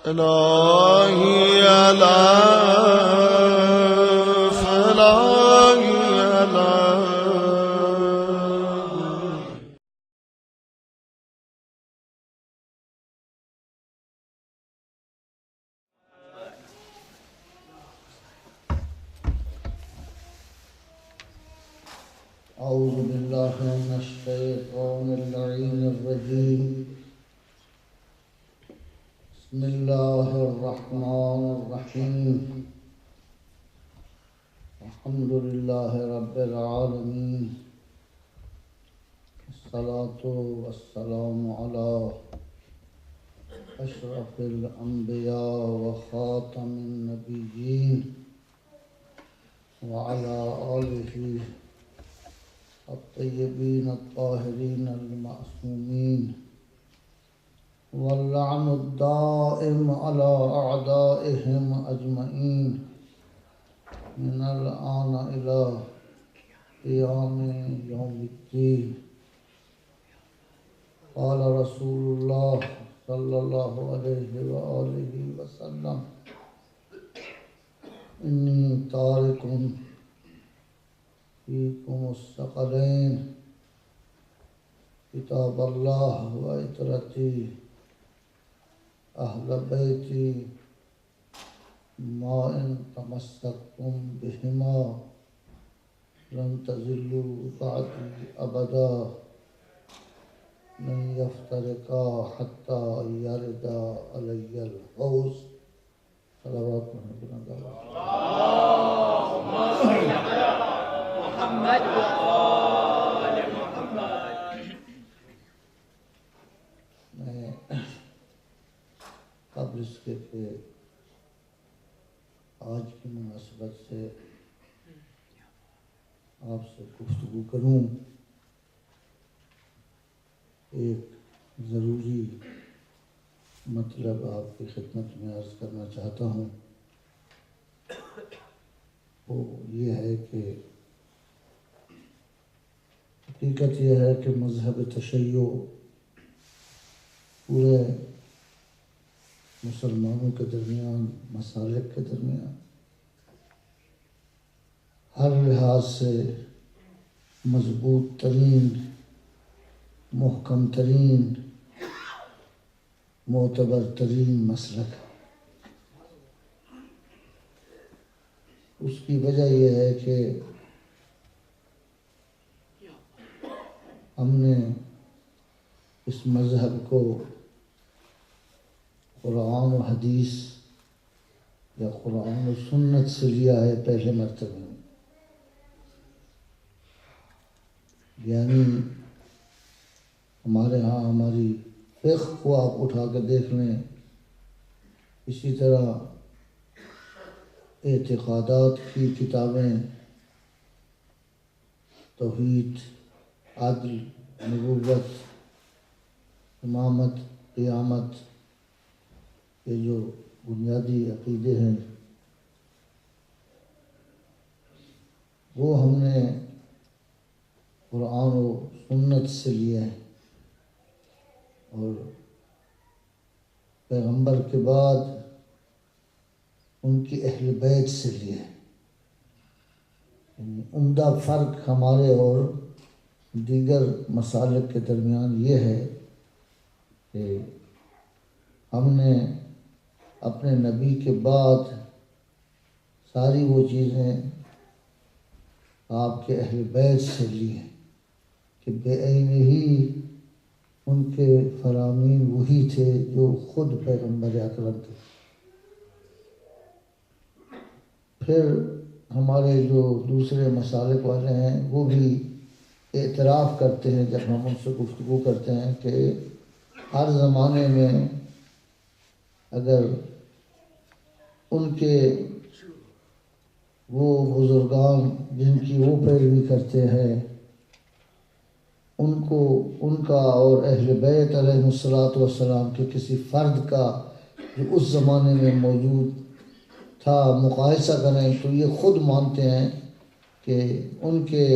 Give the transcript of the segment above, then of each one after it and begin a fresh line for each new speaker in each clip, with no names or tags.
إلهي لا فلاهي لا
أعوذ بالله من الشيطان اللعين الرجيم بسم الله الرحمن الرحيم الحمد لله رب العالمين الصلاة والسلام على أشرف الأنبياء وخاتم النبيين وعلى آله الطيبين الطاهرين المعصومين واللعن الدائم على أعدائهم أجمعين من الآن إلى قيام يوم الدين. قال رسول الله صلى الله عليه وآله وسلم إني تارك فيكم الثقلين كتاب الله وعترتي أهل بيتي ما إن تمسكتم بهما لن تزلوا بعدي أبدا لن يفترقا حتى يرد علي الحوض. صلوات محمد
اللهم صل على محمد وآل محمد.
میں قبل اس کے کہ آج کی مناسبت سے آپ سے گفتگو کروں ایک ضروری مطلب آپ کی خدمت میں عرض کرنا چاہتا ہوں. وہ یہ ہے کہ حقیقت یہ ہے کہ مذہب تشیع پورے مسلمانوں کے درمیان، مسالک کے درمیان ہر لحاظ سے مضبوط ترین، محکم ترین، معتبر ترین مسلک ہے. اس کی وجہ یہ ہے کہ ہم نے اس مذہب کو قرآن و حدیث یا قرآن و سنت سے لیا ہے پہلے مرتبہ میں. یعنی ہمارے ہاں ہماری فقہ کو آپ اٹھا کے دیکھ لیں، اسی طرح اعتقادات کی کتابیں، توحید، عدل، نبوت، امامت، قیامت، یہ جو بنیادی عقیدے ہیں وہ ہم نے قرآن و سنت سے لیے ہیں، اور پیغمبر کے بعد ان کی اہل بیت سے لیے ہیں. یعنی عمدہ فرق ہمارے اور دیگر مسالک کے درمیان یہ ہے کہ ہم نے اپنے نبی کے بعد ساری وہ چیزیں آپ کے اہل بیت سے لی ہیں کہ بے عین ہی ان کے فرامین وہی تھے جو خود پیغمبر اکرم تھے. پھر ہمارے جو دوسرے مسالک والے ہیں وہ بھی اعتراف کرتے ہیں جب ہم ان سے گفتگو کرتے ہیں کہ ہر زمانے میں اگر ان کے وہ بزرگان جن کی وہ پیروی کرتے ہیں ان کا اور اہل بیت علیہ السلام کے کسی فرد کا جو اس زمانے میں موجود تھا مقایسہ کریں تو یہ خود مانتے ہیں کہ ان کے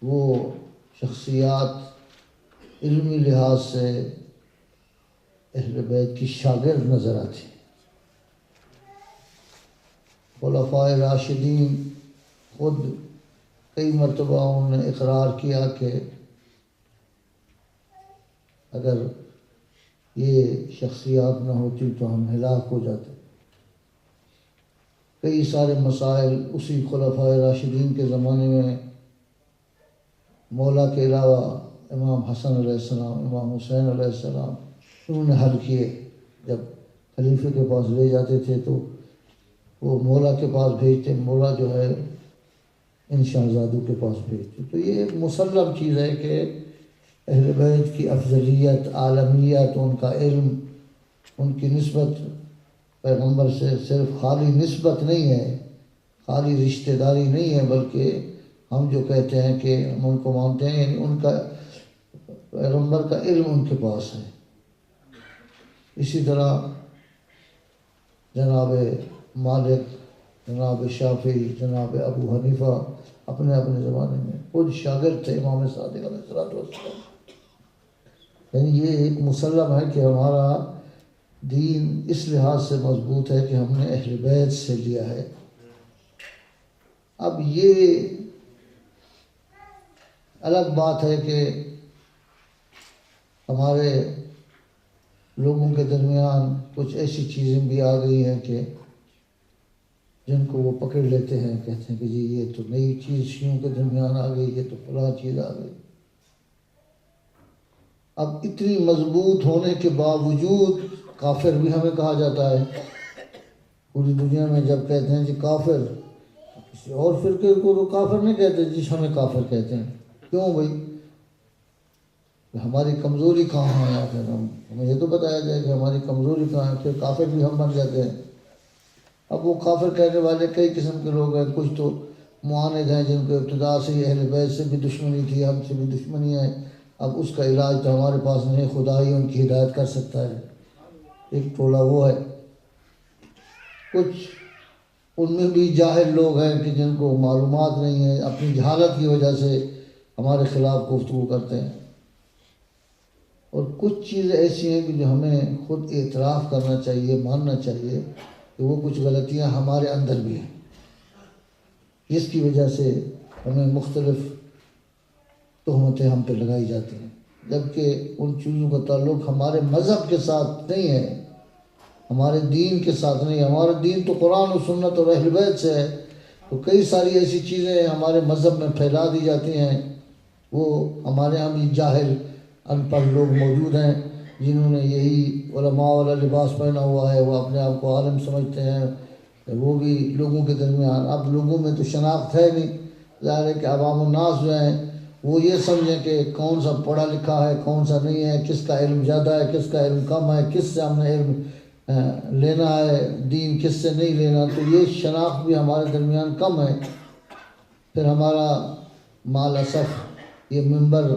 وہ شخصیات علمی لحاظ سے اہل بیت کی شاگرد نظر آتے ہیں۔ خلفائے راشدین خود کئی مرتبہ انہوں نے اقرار کیا کہ اگر یہ شخصیات نہ ہوتی تو ہم ہلاک ہو جاتے۔ کئی سارے مسائل اسی خلفائے راشدین کے زمانے میں مولا کے علاوہ امام حسن علیہ السلام، امام حسین علیہ السلام انہوں نے حل کیے۔ جب خلیفے کے پاس لے جاتے تھے تو وہ مولا کے پاس بھیجتے، مولا جو ہے ان شہزادوں کے پاس بھیجتے۔ تو یہ ایک مسلم چیز ہے کہ اہل بیت کی افضلیت، عالمیت، ان کا علم، ان کی نسبت پیغمبر سے صرف خالی نسبت نہیں ہے، خالی رشتہ داری نہیں ہے، بلکہ ہم جو کہتے ہیں کہ ہم ان کو مانتے ہیں، یعنی ان کا پیغمبر کا علم ان کے پاس ہے۔ اسی طرح جناب مالک، جناب شافعی، جناب ابو حنیفہ اپنے اپنے زمانے میں خود شاگرد تھے امام صادق علیہ السلام۔ یعنی یہ ایک مسلم ہے کہ ہمارا دین اس لحاظ سے مضبوط ہے کہ ہم نے اہل بیت سے لیا ہے۔ اب یہ الگ بات ہے کہ ہمارے لوگوں کے درمیان کچھ ایسی چیزیں بھی آ گئی ہیں کہ جن کو وہ پکڑ لیتے ہیں، کہتے ہیں کہ جی یہ تو نئی چیز شیعوں کے درمیان آ گئی، یہ تو فلاں چیز آ گئی۔ اب اتنی مضبوط ہونے کے باوجود کافر بھی ہمیں کہا جاتا ہے پوری دنیا میں۔ جب کہتے ہیں جی کافر، کسی اور فرقے کو تو کافر نہیں کہتے، جس ہمیں کافر کہتے ہیں۔ کیوں بھائی؟ ہماری کمزوری کہاں ہے؟ آخر ہمیں یہ تو بتایا جائے کہ ہماری کمزوری کہاں ہے، پھر کافر بھی ہم بن جاتے ہیں۔ اب وہ کافر کہنے والے کئی قسم کے لوگ ہیں، کچھ تو معاند ہیں جن کو ابتدا سے ہی اہل بیت سے بھی دشمنی تھی، ہم سے بھی دشمنی ہے۔ اب اس کا علاج تو ہمارے پاس نہیں، خدا ہی ان کی ہدایت کر سکتا ہے۔ ایک ٹولہ وہ ہے۔ کچھ ان میں بھی جاہل لوگ ہیں کہ جن کو معلومات نہیں ہے، اپنی جہالت کی وجہ سے ہمارے خلاف گفتگو کرتے ہیں۔ اور کچھ چیزیں ایسی ہیں کہ جو ہمیں خود اعتراف کرنا چاہیے، ماننا چاہیے کہ وہ کچھ غلطیاں ہمارے اندر بھی ہیں، جس کی وجہ سے ہمیں مختلف تہمتیں ہم پہ لگائی جاتی ہیں، جبکہ ان چیزوں کا تعلق ہمارے مذہب کے ساتھ نہیں ہے، ہمارے دین کے ساتھ نہیں ہے۔ ہمارا دین تو قرآن و سنت اور اہل بیت سے ہے۔ تو کئی ساری ایسی چیزیں ہمارے مذہب میں پھیلا دی جاتی ہیں، وہ ہمارے یہاں بھی جاہل ان پڑھ لوگ موجود ہیں جنہوں نے یہی علماء والا لباس پہنا ہوا ہے، وہ اپنے آپ کو عالم سمجھتے ہیں، وہ بھی لوگوں کے درمیان۔ اب لوگوں میں تو شناخت ہے نہیں، ظاہر ہے کہ عوام الناس جو ہیں وہ یہ سمجھیں کہ کون سا پڑھا لکھا ہے، کون سا نہیں ہے، کس کا علم زیادہ ہے، کس کا علم کم ہے، کس سے ہم نے علم لینا ہے، دین کس سے نہیں لینا۔ تو یہ شناخت بھی ہمارے درمیان کم ہے۔ پھر ہمارا مال اسف یہ منبر،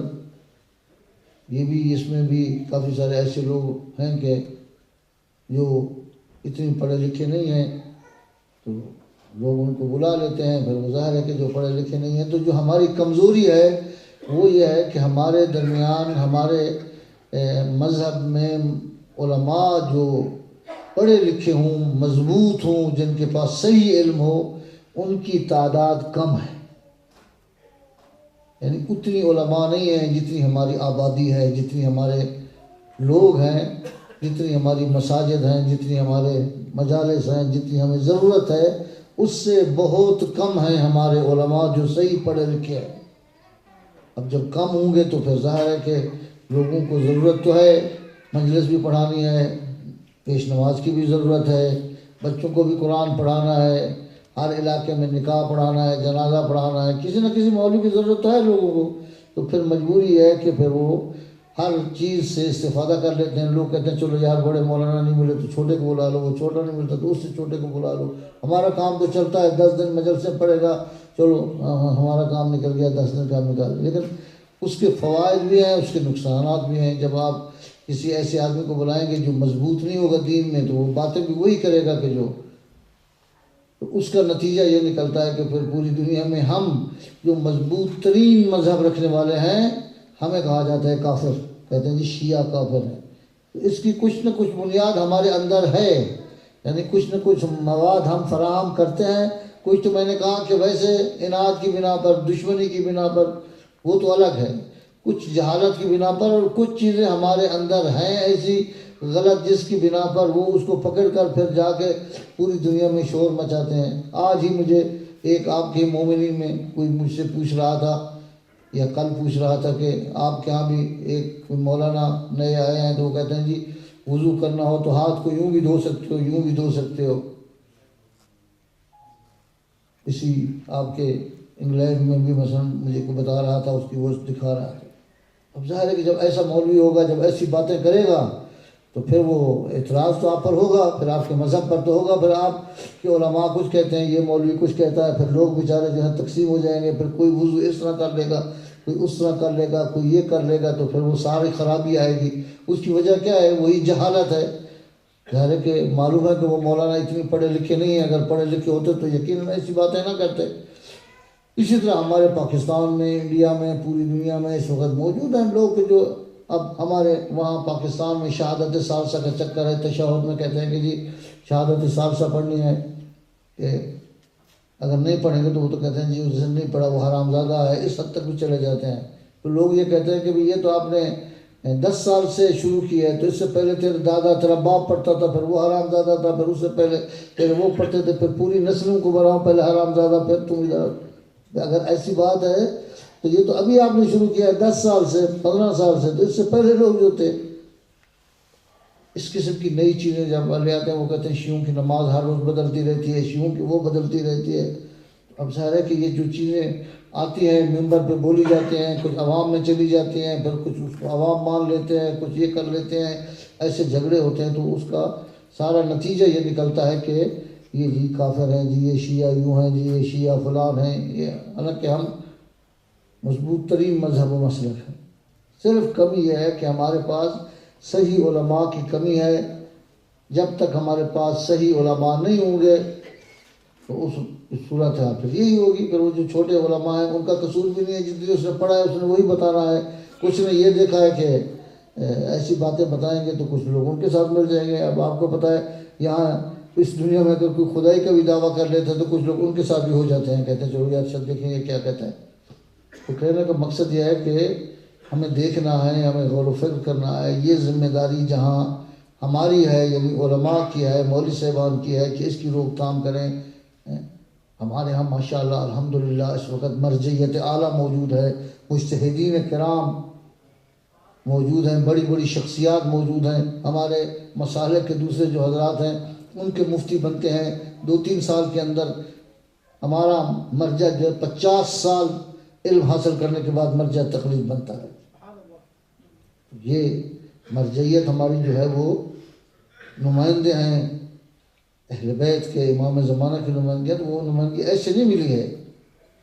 یہ بھی اس میں بھی کافی سارے ایسے لوگ ہیں کہ جو اتنے پڑھے لکھے نہیں ہیں، تو لوگ ان کو بلا لیتے ہیں۔ پھر وہ ظاہر ہے کہ جو پڑھے لکھے نہیں ہیں، تو جو ہماری کمزوری ہے وہ یہ ہے کہ ہمارے درمیان، ہمارے مذہب میں علماء جو پڑھے لکھے ہوں، مضبوط ہوں، جن کے پاس صحیح علم ہو، ان کی تعداد کم ہے۔ یعنی اتنی علماء نہیں ہیں جتنی ہماری آبادی ہے، جتنی ہمارے لوگ ہیں، جتنی ہماری مساجد ہیں، جتنی ہمارے مجالس ہیں، جتنی ہمیں ضرورت ہے، اس سے بہت کم ہیں ہمارے علماء جو صحیح پڑھے لکھے ہیں۔ اب جب کم ہوں گے تو پھر ظاہر ہے کہ لوگوں کو ضرورت تو ہے، مجلس بھی پڑھانی ہے، پیش نماز کی بھی ضرورت ہے، بچوں کو بھی قرآن پڑھانا ہے، ہر علاقے میں نکاح پڑھانا ہے، جنازہ پڑھانا ہے، کسی نہ کسی مولوی کی ضرورت تو ہے لوگوں کو۔ تو پھر مجبوری ہے کہ پھر وہ ہر چیز سے استفادہ کر لیتے ہیں۔ لوگ کہتے ہیں چلو یار بڑے مولانا نہیں ملے تو چھوٹے کو بلا لو، وہ چھوٹا نہیں ملتا تو اس سے چھوٹے کو بلا لو، ہمارا کام تو چلتا ہے، 10 دن مجلس سے پڑے گا، چلو ہمارا کام نکل گیا، 10 دن کام نکال۔ لیکن اس کے فوائد بھی ہیں، اس کے نقصانات بھی ہیں۔ جب آپ کسی ایسے آدمی کو بلائیں گے جو مضبوط نہیں ہوگا دین میں، تو وہ باتیں بھی وہی کرے گا کہ جو، تو اس کا نتیجہ یہ نکلتا ہے کہ پھر پوری دنیا میں ہم جو مضبوط ترین مذہب رکھنے والے ہیں، ہمیں کہا جاتا ہے کافر، کہتے ہیں جی شیعہ کافر ہیں۔ اس کی کچھ نہ کچھ بنیاد ہمارے اندر ہے، یعنی کچھ نہ کچھ مواد ہم فراہم کرتے ہیں. کچھ تو میں نے کہا کہ ویسے اناد کی بنا پر، دشمنی کی بنا پر، وہ تو الگ ہے، کچھ جہالت کی بنا پر، اور کچھ چیزیں ہمارے اندر ہیں ایسی غلط جس کی بنا پر وہ اس کو پکڑ کر پھر جا کے پوری دنیا میں شور مچاتے ہیں. آج ہی مجھے ایک آپ کے مومنین میں کوئی مجھ سے پوچھ رہا تھا، یا کل پوچھ رہا تھا کہ آپ کے ہاں بھی ایک مولانا نئے آئے ہیں تو وہ کہتے ہیں جی وضو کرنا ہو تو ہاتھ کو یوں بھی دھو سکتے ہو، یوں بھی دھو سکتے ہو. اسی آپ کے انگلینڈ میں بھی مثلا مجھے کو بتا رہا تھا، اس کی وہ دکھا رہا تھا. اب ظاہر ہے کہ جب ایسا مولوی ہوگا، جب ایسی باتیں کرے گا تو پھر وہ اعتراض تو آپ پر ہوگا، پھر آپ کے مذہب پر تو ہوگا، پھر آپ کے علماء کچھ کہتے ہیں، یہ مولوی کچھ کہتا ہے، پھر لوگ بیچارے جو ہے تقسیم ہو جائیں گے. پھر کوئی وضو اس طرح کر لے گا، کوئی اس طرح کر لے گا، کوئی یہ کر لے گا، تو پھر وہ ساری خرابی آئے گی. اس کی وجہ کیا ہے؟ وہی جہالت ہے. ظاہر ہے کہ معلوم ہے کہ وہ مولانا اتنے پڑھے لکھے نہیں ہیں، اگر پڑھے لکھے ہوتے تو یقیناً ایسی باتیں نہ کرتے. اسی طرح ہمارے پاکستان میں، انڈیا میں، پوری دنیا میں اس وقت موجود ہیں لوگ کہ جو اب ہمارے وہاں پاکستان میں شہادت ثالثہ کا چکر ہے. تشہد میں کہتے ہیں کہ جی شہادت ثالثہ پڑھنی ہے، کہ اگر نہیں پڑھیں گے تو وہ تو کہتے ہیں جی اس نے نہیں پڑھا وہ حرام زادہ ہے. اس حد تک بھی چلے جاتے ہیں. تو لوگ یہ کہتے ہیں کہ بھی یہ تو آپ نے 10 سال سے شروع کیا ہے، تو اس سے پہلے تیرے دادا تیرا باپ پڑھتا تھا، پھر وہ حرام زادہ تھا، پھر اس سے پہلے تیرے وہ پڑھتے تھے، پھر پوری نسلوں کو بڑھاؤ، پہلے حرام زادہ پھر تم ادھر. اگر ایسی بات ہے تو یہ تو ابھی آپ نے شروع کیا ہے 10 سال سے، 15 سال سے. تو اس سے پہلے لوگ جو تھے اس قسم کی نئی چیزیں جب لے آتے ہیں، وہ کہتے ہیں شیعوں کی نماز ہر روز بدلتی رہتی ہے، شیعوں کی وہ بدلتی رہتی ہے. اب ظاہر ہے کہ یہ جو چیزیں آتی ہیں ممبر پہ بولی جاتی ہیں، کچھ عوام میں چلی جاتی ہیں، پھر کچھ اس کو عوام مان لیتے ہیں، کچھ یہ کر لیتے ہیں، ایسے جھگڑے ہوتے ہیں. تو اس کا سارا نتیجہ یہ نکلتا ہے کہ یہ جی کافر ہیں، جی یہ شیعہ یوں ہیں، جی یہ شیعہ فلان ہیں. یہ حالانکہ ہم مضبوط ترین مذہب و مسلک ہے. صرف کمی یہ ہے کہ ہمارے پاس صحیح علماء کی کمی ہے. جب تک ہمارے پاس صحیح علماء نہیں ہوں گے تو اس صورت ہے پھر یہی ہوگی. پھر وہ جو چھوٹے علماء ہیں ان کا قصور بھی نہیں ہے، جتنی اس نے پڑھا ہے اس نے وہی بتا رہا ہے. کچھ نے یہ دیکھا ہے کہ ایسی باتیں بتائیں گے تو کچھ لوگ ان کے ساتھ مل جائیں گے. اب آپ کو پتہ ہے یہاں اس دنیا میں اگر کوئی خدائی کا بھی دعویٰ کر لیتے ہیں تو کچھ لوگ ان کے ساتھ بھی ہو جاتے ہیں، کہتے ہیں چلو یار شد دیکھیں گے کیا کہتا ہے. تو کہنے کا مقصد یہ ہے کہ ہمیں دیکھنا ہے، ہمیں غور و فکر کرنا ہے. یہ ذمہ داری جہاں ہماری ہے، یعنی علماء کی ہے، مولوی صاحبان کی ہے کہ اس کی روک تھام کریں. ہمارے ہاں ماشاءاللہ الحمدللہ اس وقت مرجعیت اعلیٰ موجود ہے، مجتہدین کرام موجود ہیں، بڑی بڑی شخصیات موجود ہیں. ہمارے مسالک کے دوسرے جو حضرات ہیں ان کے مفتی بنتے ہیں 2-3 سال کے اندر. ہمارا مرجع جو 50 سال علم حاصل کرنے کے بعد مرجع تقلید بنتا ہے. یہ مرجعیت ہماری جو ہے وہ نمائندے ہیں اہل بیت کے، امام زمانہ کی نمائندگیت، وہ نمائندگی ایسے نہیں ملی ہے.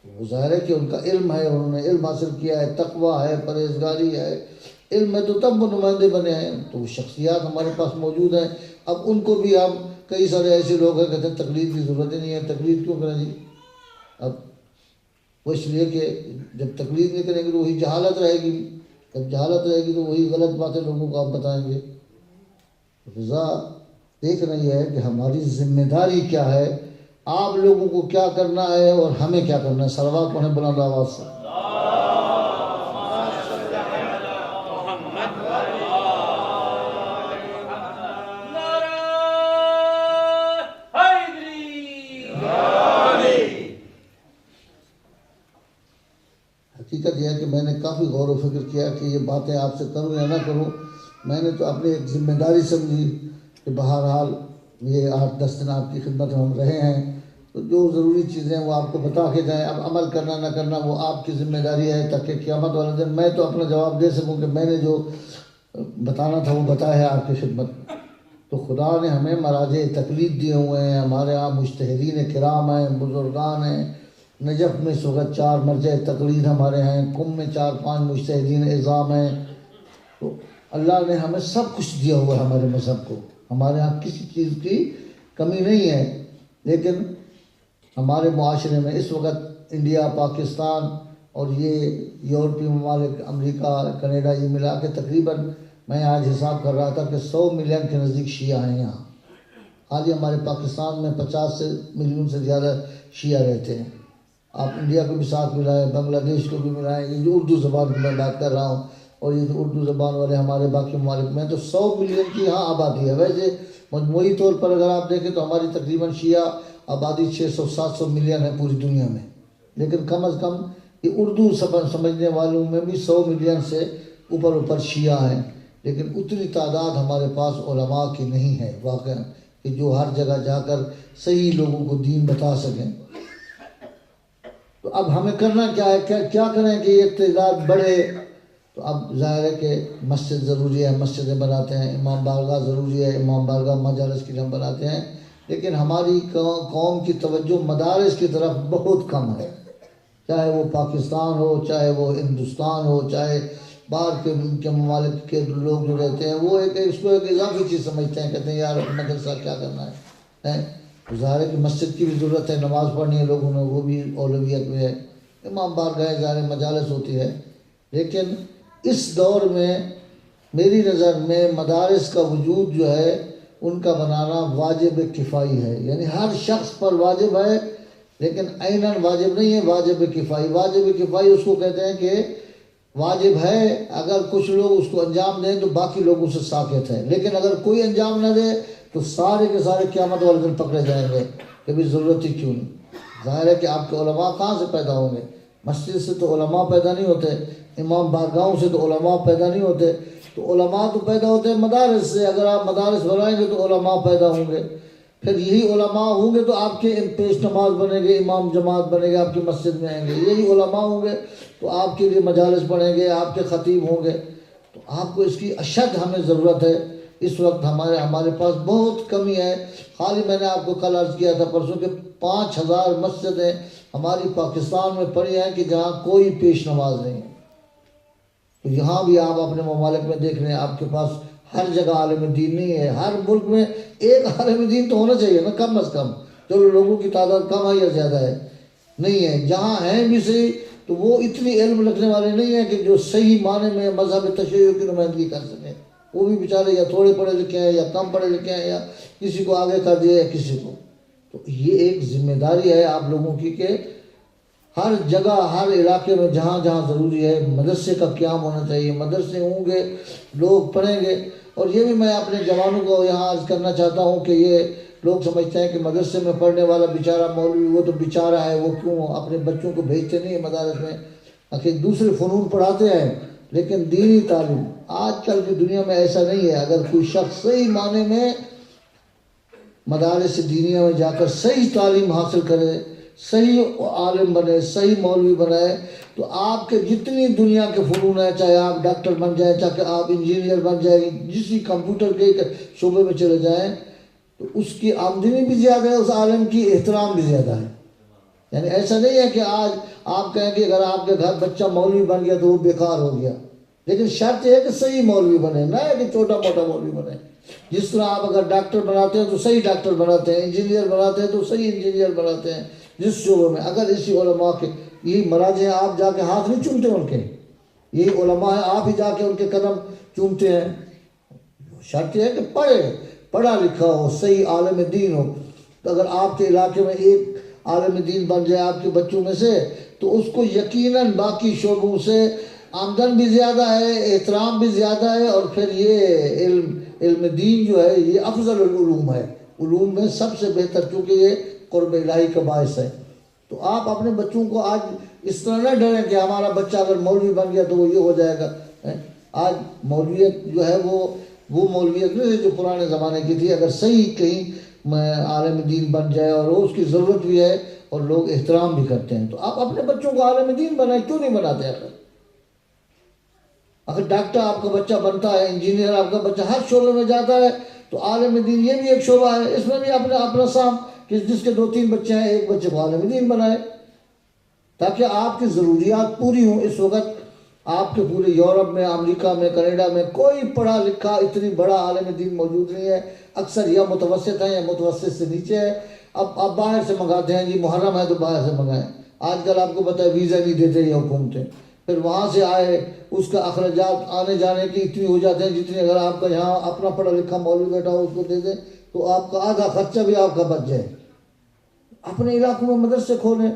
وہ ظاہر ہے کہ ان کا علم ہے، انہوں نے علم حاصل کیا ہے، تقویٰ ہے، پرہیزگاری ہے. علم ہے تو تب وہ نمائندے بنے ہیں. تو وہ شخصیات ہمارے پاس موجود ہیں. اب ان کو بھی ہم کئی سارے ایسے لوگ ہیں کہتے ہیں تقلید کی ضرورت ہی نہیں ہے، تقلید کیوں کریں جی. اب وہ اس لیے کہ جب تقلید نہیں کریں گے تو وہی جہالت رہے گی. جب جہالت رہے گی تو وہی غلط باتیں لوگوں کو آپ بتائیں گے. رضا دیکھنا یہ ہے کہ ہماری ذمہ داری کیا ہے، آپ لوگوں کو کیا کرنا ہے اور ہمیں کیا کرنا ہے. صلوات پڑھیں بلند آواز سے. حقیقت یہ ہے کہ میں نے کافی غور و فکر کیا کہ یہ باتیں آپ سے کروں یا نہ کروں. میں نے تو اپنی ایک ذمہ داری سمجھی کہ بہرحال یہ 8-10 دن آپ کی خدمت میں ہم رہے ہیں تو جو ضروری چیزیں وہ آپ کو بتا کے جائیں. اب عمل کرنا نہ کرنا وہ آپ کی ذمہ داری ہے، تاکہ قیامت والے دن میں تو اپنا جواب دے سکوں کہ میں نے جو بتانا تھا وہ بتایا ہے آپ کی خدمت. تو خدا نے ہمیں مراجع تقلید دیے ہوئے ہیں. ہمارے ہاں مجتہدین کرام ہیں، بزرگان ہیں. نجف میں اس وقت 4 مرجع تقلید ہمارے ہیں، قم میں 4-5 مجتہدین اعظام ہیں. تو اللہ نے ہمیں سب کچھ دیا ہوا ہے ہمارے مذہب کو. ہمارے ہاں کسی چیز کی کمی نہیں ہے. لیکن ہمارے معاشرے میں اس وقت انڈیا، پاکستان اور یہ یورپی ممالک، امریکہ، کینیڈا، یہ ملا کے تقریباً میں آج حساب کر رہا تھا کہ 100 ملین کے نزدیک شیعہ ہیں یہاں. حالیہ ہمارے پاکستان میں 50 ملین سے زیادہ شیعہ رہتے ہیں. آپ انڈیا کو بھی ساتھ ملائیں، بنگلہ دیش کو بھی ملائیں. یہ جو اردو زبان کی میں بات کر رہا ہوں اور یہ جو اردو زبان والے ہمارے باقی ممالک میں، تو 100 ملین کی یہاں آبادی ہے. ویسے مجموعی طور پر اگر آپ دیکھیں تو ہماری تقریباً شیعہ آبادی 600-700 ملین ہے پوری دنیا میں، لیکن کم از کم یہ اردو سمجھنے والوں میں بھی 100 ملین سے اوپر شیعہ ہیں. لیکن اتنی تعداد ہمارے پاس علماء کی نہیں ہے واقعا کہ جو ہر جگہ جا کر صحیح لوگوں کو دین بتا سکیں. تو اب ہمیں کرنا کیا ہے، کیا کریں کہ یہ تعداد بڑھے؟ تو اب ظاہر ہے کہ مسجد ضروری ہے، مسجدیں بناتے ہیں. امام بارگاہ ضروری ہے، امام بارگاہ مجالس کے لیے ہم بناتے ہیں. لیکن ہماری قوم کی توجہ مدارس کی طرف بہت کم ہے، چاہے وہ پاکستان ہو، چاہے وہ ہندوستان ہو، چاہے باہر کے ممالک کے لوگ جو رہتے ہیں، وہ اس کو ایک اضافی چیز سمجھتے ہیں. کہتے ہیں یار مدرسہ کیا کرنا ہے. ظاہر ہے کہ مسجد کی بھی ضرورت ہے، نماز پڑھنی ہے لوگوں نے، وہ بھی اولویت میں ہے. امام بارگاہ ظاہر مجالس ہوتی ہے. لیکن اس دور میں میری نظر میں مدارس کا وجود جو ہے ان کا بنانا واجب کفائی ہے. یعنی ہر شخص پر واجب ہے، لیکن عیناً واجب نہیں ہے، واجب کفائی. واجب کفائی اس کو کہتے ہیں کہ واجب ہے، اگر کچھ لوگ اس کو انجام دیں تو باقی لوگوں سے ساکت ہے. لیکن اگر کوئی انجام نہ دے تو سارے کے سارے قیامت والے دن پکڑے جائیں گے کہ بھی ضرورت ہی کیوں نہیں. ظاہر ہے کہ آپ کے علماء کہاں سے پیدا ہوں گے؟ مسجد سے تو علماء پیدا نہیں ہوتے، امام بارگاہوں سے تو علماء پیدا نہیں ہوتے. تو علماء تو پیدا ہوتے ہیں مدارس سے. اگر آپ مدارس بنائیں گے تو علماء پیدا ہوں گے. پھر یہی علماء ہوں گے تو آپ کے پیش نماز بنے گے، امام جماعت بنے گے، آپ کی مسجد میں آئیں گے. یہی علماء ہوں گے تو آپ کے لیے مجالس پڑھیں گے، آپ کے خطیب ہوں گے. تو آپ کو اس کی اشد ہمیں ضرورت ہے. اس وقت ہمارے پاس بہت کمی ہے. خالی میں نے آپ کو کل عرض کیا تھا پرسوں کہ 5000 مسجدیں ہماری پاکستان میں پڑی ہیں کہ جہاں کوئی پیش نماز نہیں ہے. تو یہاں بھی آپ اپنے ممالک میں دیکھ لیں، آپ کے پاس ہر جگہ عالم دین نہیں ہے. ہر ملک میں ایک عالم دین تو ہونا چاہیے نا، کم از کم. چلو لوگوں کی تعداد کم ہے یا زیادہ ہے، نہیں ہے. جہاں ہیں بھی صحیح تو وہ اتنی علم رکھنے والے نہیں ہیں کہ جو صحیح معنی میں مذہب تشیع کی نمائندگی کر سکیں. وہ بھی بیچارے یا تھوڑے پڑھے لکھے ہیں یا کم پڑھے لکھے ہیں، یا کسی کو آگے کر دیا یا کسی کو. تو یہ ایک ذمہ داری ہے آپ لوگوں کی کہ ہر جگہ ہر علاقے میں جہاں جہاں ضروری ہے مدرسے کا قیام ہونا چاہیے. مدرسے ہوں گے، لوگ پڑھیں گے. اور یہ بھی میں اپنے جوانوں کو یہاں عرض کرنا چاہتا ہوں کہ یہ لوگ سمجھتے ہیں کہ مدرسے میں پڑھنے والا بیچارہ مولوی وہ تو بیچارہ ہے، وہ کیوں اپنے بچوں کو بھیجتے نہیں ہیں مدارس میں. آخر دوسرے فنون پڑھاتے ہیں لیکن دینی تعلیم آج کل کی دنیا میں ایسا نہیں ہے. اگر کوئی شخص صحیح معنی میں مدارس دینیہ میں جا کر صحیح تعلیم حاصل کرے، صحیح عالم بنے، صحیح مولوی بنائے، تو آپ کے جتنی دنیا کے فنون ہیں، چاہے آپ ڈاکٹر بن جائیں، چاہے آپ انجینئر بن جائیں، جسی کمپیوٹر کے شعبے میں چلے جائیں، تو اس کی آمدنی بھی زیادہ ہے، اس عالم کی احترام بھی زیادہ ہے. یعنی ایسا نہیں ہے کہ آج آپ کہیں کہ اگر آپ کے گھر بچہ مولوی بن گیا تو وہ بیکار ہو گیا. لیکن شرط یہ ہے کہ صحیح مولوی بنے، نہ ہے کہ چھوٹا موٹا مولوی بنے. جس طرح آپ اگر ڈاکٹر بناتے ہیں تو صحیح ڈاکٹر بناتے ہیں، انجینئر بناتے ہیں تو صحیح انجینئر بناتے ہیں جس شعبے میں. اگر اسی علماء کے یہی مراجع ہیں، آپ جا کے ہاتھ نہیں چومتے ان کے، یہی علماء ہیں، آپ ہی جا کے ان کے قدم چومتے ہیں. شرط یہ ہے کہ پڑھا لکھا ہو، صحیح عالم دین ہو. تو اگر آپ کے علاقے میں ایک عالم دین بن جائے آپ کے بچوں میں سے، تو اس کو یقیناً باقی شعبوں سے آمدن بھی زیادہ ہے، احترام بھی زیادہ ہے. اور پھر یہ علم دین جو ہے یہ افضل العلوم ہے، علوم میں سب سے بہتر، کیونکہ یہ قرب الہی کا باعث ہے. تو آپ اپنے بچوں کو آج اس طرح نہ ڈریں کہ ہمارا بچہ اگر مولوی بن گیا تو وہ یہ ہو جائے گا. آج مولویت جو ہے وہ مولویت نہیں جو پرانے زمانے کی تھی. اگر صحیح کہیں عالم دین بن جائے اور اس کی ضرورت بھی ہے اور لوگ احترام بھی کرتے ہیں، تو آپ اپنے بچوں کو عالم دین بنائیں. کیوں نہیں بناتے؟ اگر ڈاکٹر آپ کا بچہ بنتا ہے، انجینئر آپ کا بچہ ہر شعبے میں جاتا ہے، تو عالم دین یہ بھی ایک شعبہ ہے. اس میں بھی اپنا سام کہ جس کے 2-3 بچے ہیں، ایک بچے کو عالم دین بنائے تاکہ آپ کی ضروریات پوری ہوں. اس وقت آپ کے پورے یورپ میں، امریکہ میں، کینیڈا میں کوئی پڑھا لکھا اتنی بڑا عالم دین موجود نہیں ہے. اکثر یا متوسط ہیں یا متوسط سے نیچے ہے. اب باہر سے منگاتے ہیں، جی محرم ہے تو باہر سے منگائیں. آج کل آپ کو پتہ ہے ویزا نہیں دیتے یہ حکومتیں. پھر وہاں سے آئے، اس کا اخراجات آنے جانے کی اتنی ہو جاتے ہیں جتنے اگر آپ کا یہاں اپنا پڑھا لکھا مولوی بیٹھا ہو اس کو دے دیں تو آپ کا آدھا خرچہ بھی آپ کا بچ جائے۔ اپنے علاقوں میں مدرسے کھولیں،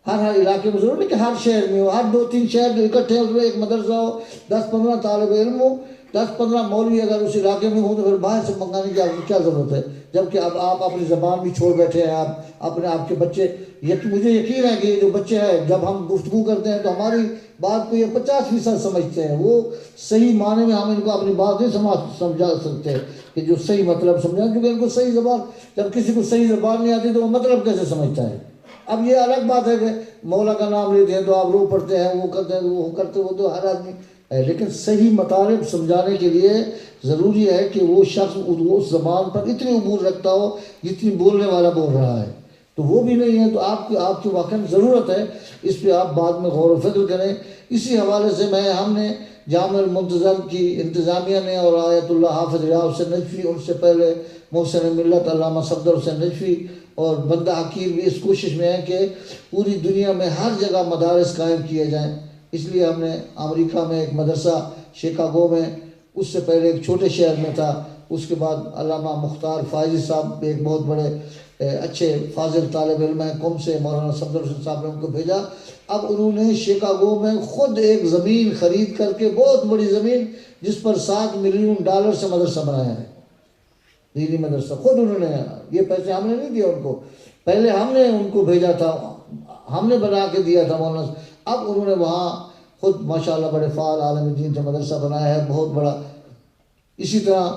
ہر علاقے میں، ضرور نہیں کہ ہر شہر میں ہو، ہر 2-3 شہر جو اکٹھے ہو ایک مدرسہ ہو، 10-15 طالب علم ہو، 10-15 مولوی اگر اس علاقے میں ہوں تو پھر باہر سے منگانے کی آپ کو کیا ضرورت ہے؟ جبکہ اب آپ اپنی زبان بھی چھوڑ بیٹھے ہیں، آپ کے بچے، مجھے یقین ہے کہ یہ جو بچے ہیں جب ہم گفتگو کرتے ہیں تو ہماری بات کو یہ 50% سمجھتے ہیں، وہ صحیح معنی میں ہم ان کو اپنی بات نہیں سمجھا سکتے کہ جو صحیح مطلب سمجھا، کیونکہ ان کو صحیح زبان، جب کسی کو صحیح زبان نہیں آتی تو وہ مطلب کیسے سمجھتا ہے؟ اب یہ الگ بات ہے کہ مولا کا نام لیتے ہیں تو آپ رو پڑھتے ہیں، وہ کرتے ہیں، وہ کرتے، وہ تو ہر آدمی ہے، لیکن صحیح مطالب سمجھانے کے لیے ضروری ہے کہ وہ شخص اس زبان پر اتنی عبور رکھتا ہو جتنی بولنے والا بول رہا ہے، تو وہ بھی نہیں ہے، تو آپ کی واقعاً ضرورت ہے، اس پہ آپ بعد میں غور و فکر کریں۔ اسی حوالے سے ہم نے جامع المنتظم کی انتظامیہ نے اور آیت اللہ حافظ ریاض حسین نجفی، ان سے پہلے محسن ملت علامہ صفدر حسین نجفی اور بندہ حقیر بھی اس کوشش میں ہے کہ پوری دنیا میں ہر جگہ مدارس قائم کیے جائیں۔ اس لیے ہم نے امریکہ میں ایک مدرسہ شیکاگو میں، اس سے پہلے ایک چھوٹے شہر میں تھا، اس کے بعد علامہ مختار فائزی صاحب ایک بہت بڑے اچھے فاضل طالب علم ہیں قم سے، مولانا صفدر حسین صاحب نے ان کو بھیجا۔ اب انہوں نے شیکاگو میں خود ایک زمین خرید کر کے، بہت بڑی زمین جس پر $7 ملین سے مدرسہ بنایا ہے، دینی مدرسہ، خود انہوں نے، یہ پیسے ہم نے نہیں دیا ان کو، پہلے ہم نے ان کو بھیجا تھا، ہم نے بنا کے دیا تھا مولانا، اب انہوں نے وہاں خود ماشاءاللہ بڑے فعال عالم دین سے مدرسہ بنایا ہے بہت بڑا۔ اسی طرح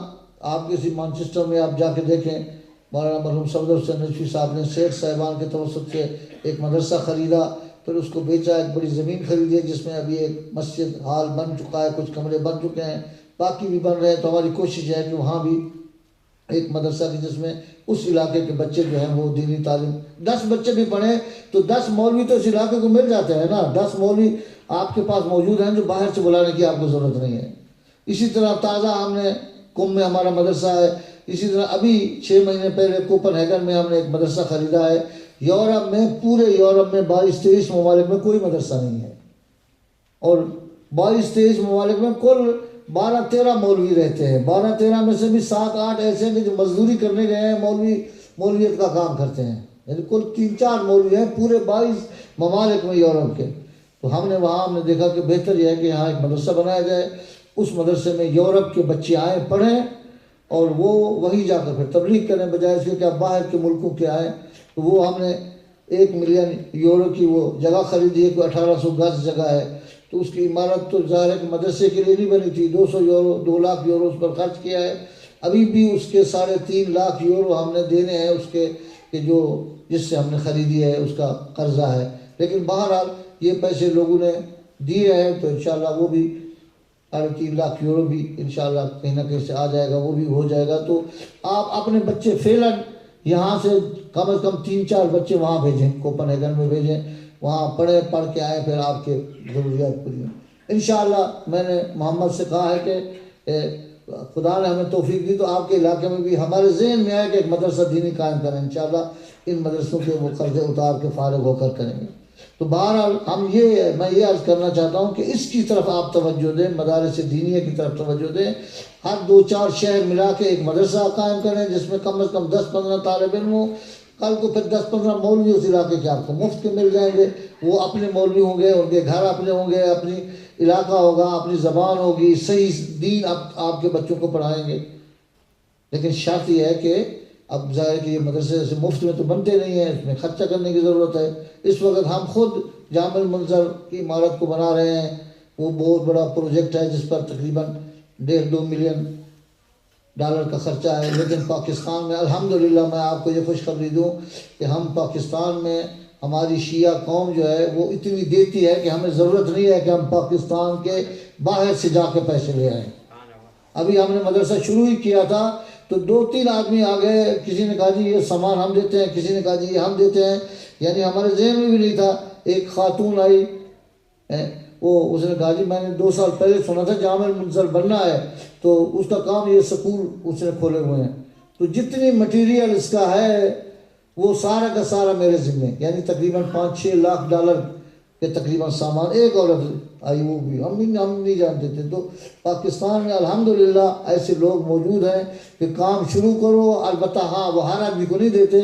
آپ کسی مانچسٹر میں آپ جا کے دیکھیں، مولانا مرحوم صفدر حسین نجفی صاحب نے شیخ صاحبان کے توسط سے ایک مدرسہ خریدا، پھر اس کو بیچا، ایک بڑی زمین خریدی ہے جس میں ابھی ایک مسجد ہال بن چکا ہے، کچھ کمرے بن چکے ہیں، باقی بھی بن رہے ہیں، تو ہماری کوشش ہے کہ وہاں بھی ایک مدرسہ کی جس میں اس علاقے کے بچے جو ہیں وہ دینی تعلیم، 10 بچے بھی پڑھیں تو 10 مولوی تو اس علاقے کو مل جاتے ہیں نا، 10 مولوی آپ کے پاس موجود ہیں جو باہر سے بلانے کی آپ کو ضرورت نہیں ہے۔ اسی طرح تازہ ہم نے قم میں ہمارا مدرسہ ہے، اسی طرح ابھی 6 مہینے پہلے کوپن ہیگن میں ہم نے ایک مدرسہ خریدا ہے۔ یورپ میں، پورے یورپ میں 22-23 ممالک میں کوئی مدرسہ نہیں ہے، اور 22-23 ممالک میں کل 12-13 مولوی رہتے ہیں، 12-13 میں سے بھی 7-8 ایسے ہیں کہ جو مزدوری کرنے گئے ہیں، مولویت کا کام کرتے ہیں، یعنی کل 3-4 مولوی ہیں پورے 22 ممالک میں یورپ کے۔ تو ہم نے دیکھا کہ بہتر یہ ہے کہ یہاں ایک مدرسہ بنایا جائے، اس مدرسے میں یورپ کے بچے آئیں، پڑھیں، اور وہ وہیں جا کر پھر تبلیغ کریں، بجائے اس کے کہ آپ باہر کے ملکوں کے آئیں۔ تو وہ ہم نے 1 ملین یورو کی وہ جگہ خریدی ہے، کوئی 1800 گز جگہ ہے، تو اس کی عمارت تو ظاہر ہے کہ مدرسے کے لیے نہیں بنی تھی، 200 یورو 2 لاکھ یورو اس پر خرچ کیا ہے، ابھی بھی اس کے 3.5 لاکھ یورو ہم نے دینے ہیں اس کے، کہ جو جس سے ہم نے خریدی ہے اس کا قرضہ ہے، لیکن بہرحال یہ پیسے لوگوں نے دیے ہیں، تو انشاءاللہ وہ بھی 3.5 لاکھ یورو بھی انشاءاللہ کہیں نہ کہیں سے آ جائے گا، وہ بھی ہو جائے گا۔ تو آپ اپنے بچے فعلاً یہاں سے کم از کم 3-4 بچے وہاں بھیجیں، کوپن ہیگن میں بھیجیں، وہاں پڑھ کے آئیں، پھر آپ کے ضروریات پوری ہوں انشاءاللہ۔ میں نے محمد سے کہا ہے کہ خدا نے ہمیں توفیق دی تو آپ کے علاقے میں بھی ہمارے ذہن میں آئے کہ ایک مدرسہ دینی قائم کریں، انشاءاللہ ان مدرسوں کے وہ قرضے اتار کے فارغ ہو کر کریں گے۔ تو بہرحال میں یہ عرض کرنا چاہتا ہوں کہ اس کی طرف آپ توجہ دیں، مدارس دینیہ کی طرف توجہ دیں، ہر 2-4 شہر ملا کے ایک مدرسہ قائم کریں جس میں کم از کم 10-15 طالب علم ہوں، کل کو پھر 10-15 مولوی اس علاقے کے آپ کو مفت کے مل جائیں گے، وہ اپنے مولوی ہوں گے، ان کے گھر اپنے ہوں گے، اپنی علاقہ ہوگا، اپنی زبان ہوگی، صحیح دین آپ کے بچوں کو پڑھائیں گے۔ لیکن شرط یہ ہے کہ اب ظاہر کہ یہ مدرسے سے مفت میں تو بنتے نہیں ہیں، اس میں خرچہ کرنے کی ضرورت ہے۔ اس وقت ہم خود جامع المنظر کی عمارت کو بنا رہے ہیں، وہ بہت بڑا پروجیکٹ ہے جس پر تقریباً $1.5-2 ملین کا خرچہ ہے، لیکن پاکستان میں الحمدللہ میں آپ کو یہ خوشخبری دوں کہ ہم پاکستان میں، ہماری شیعہ قوم جو ہے وہ اتنی دیتی ہے کہ ہمیں ضرورت نہیں ہے کہ ہم پاکستان کے باہر سے جا کے پیسے لے آئیں۔ ابھی ہم نے مدرسہ شروع ہی کیا تھا تو 2-3 آدمی آ گئے، کسی نے کہا جی یہ سامان ہم دیتے ہیں، کسی نے کہا جی یہ ہم دیتے ہیں، یعنی ہمارے ذہن میں بھی نہیں تھا۔ ایک خاتون آئی، اس نے کہا جی میں نے 2 سال پہلے سنا تھا جامع المنظر بننا ہے، تو اس کا کام یہ سکول اس نے کھولے ہوئے ہیں، تو جتنی مٹیریل اس کا ہے وہ سارا کا سارا میرے ذمہ، یعنی تقریباً $5-6 لاکھ کہ تقریباً سامان ایک عورت آئی، وہ بھی ہم نہیں جانتے تھے. تو پاکستان میں الحمدللہ ایسے لوگ موجود ہیں کہ کام شروع کرو. البتہ ہاں وہ ہر آدمی کو نہیں دیتے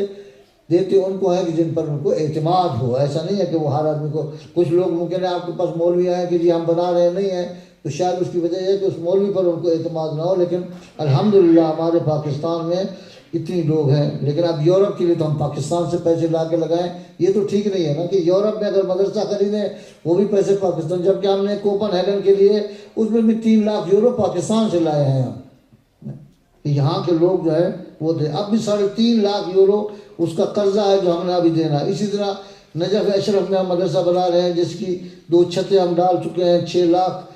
ان کو ہے کہ جن پر ان کو اعتماد ہو. ایسا نہیں ہے کہ وہ ہر آدمی کو. کچھ لوگ ممکن ہے آپ کے پاس مولوی آئے کہ جی ہم بنا رہے نہیں ہیں، تو شاید اس کی وجہ یہ ہے کہ اس مولوی پر ان کو اعتماد نہ ہو. لیکن الحمدللہ ہمارے پاکستان میں اتنی لوگ ہیں. لیکن اب یورپ کے لیے تو ہم پاکستان سے پیسے لا کے لگائیں، یہ تو ٹھیک نہیں ہے نا کہ یورپ میں اگر مدرسہ خریدیں وہ بھی پیسے پاکستان، جبکہ ہم نے کوپن ہیگن کے لیے اس میں بھی 3 لاکھ یورو پاکستان سے لائے ہیں. ہم یہاں کے لوگ جو ہے وہ دے، اب بھی 3.5 لاکھ یورو اس کا قرضہ ہے جو ہم نے ابھی دینا ہے. اسی طرح نجف اشرف میں ہم مدرسہ بنا رہے ہیں جس کی 2 چھتیں ہم ڈال چکے ہیں، $6 لاکھ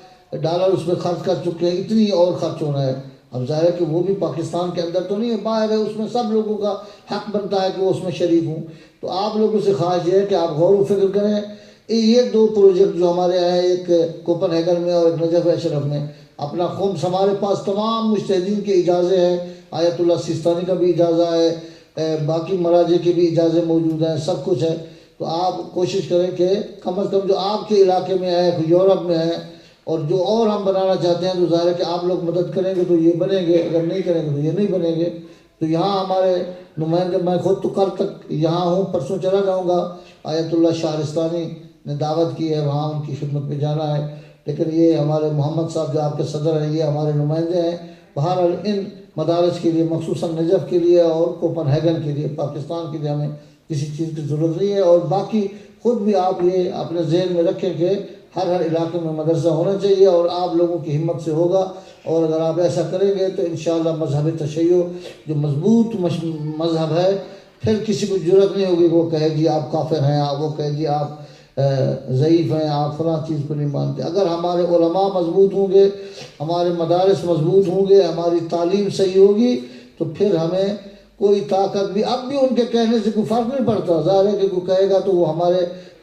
اس میں خرچ کر چکے ہیں. اتنی اور خرچ ہونا ہے. اب ظاہر ہے کہ وہ بھی پاکستان کے اندر تو نہیں ہے، باہر ہے. اس میں سب لوگوں کا حق بنتا ہے کہ وہ اس میں شریک ہوں. تو آپ لوگوں سے خواہش یہ ہے کہ آپ غور و فکر کریں. یہ 2 پروجیکٹ جو ہمارے ہیں، ایک کوپن ہیگن میں اور ایک نجف اشرف میں، اپنا خمس ہمارے پاس تمام مجتہدین کے اجازے ہیں. آیت اللہ سیستانی کا بھی اجازہ ہے، باقی مراجع کے بھی اجازے موجود ہیں، سب کچھ ہے. تو آپ کوشش کریں کہ کم از کم جو آپ کے علاقے میں ہے، یورپ میں ہے، اور جو اور ہم بنانا چاہتے ہیں، تو ظاہر ہے کہ آپ لوگ مدد کریں گے تو یہ بنیں گے، اگر نہیں کریں گے تو یہ نہیں بنیں گے. تو یہاں ہمارے نمائندے، میں خود تو کل تک یہاں ہوں، پرسوں چلا جاؤں گا. آیت اللہ شہرستانی نے دعوت کی ہے، وہاں ان کی خدمت میں جانا ہے. لیکن یہ ہمارے محمد صاحب جو آپ کے صدر ہیں، یہ ہمارے نمائندے ہیں. بہرحال ان مدارس کے لیے، مخصوصاً نجف کے لیے اور کوپن ہیگن کے لیے، پاکستان کے لیے ہمیں کسی چیز کی ضرورت نہیں ہے. اور باقی خود بھی آپ یہ اپنے ذہن میں رکھیں کہ ہر علاقے میں مدرسہ ہونا چاہیے، اور آپ لوگوں کی ہمت سے ہوگا. اور اگر آپ ایسا کریں گے تو انشاءاللہ مذہب تشیع جو مضبوط مذہب ہے، پھر کسی کو جرأت نہیں ہوگی کہ وہ کہے جی آپ کافر ہیں، وہ کہے جی آپ ضعیف ہیں، آپ فلاں چیز کو نہیں مانتے. اگر ہمارے علماء مضبوط ہوں گے، ہمارے مدارس مضبوط ہوں گے، ہماری تعلیم صحیح ہوگی، تو پھر ہمیں کوئی طاقت بھی، اب بھی ان کے کہنے سے کوئی فرق نہیں پڑتا. ظاہر ہے کہ کوئی کہے گا تو وہ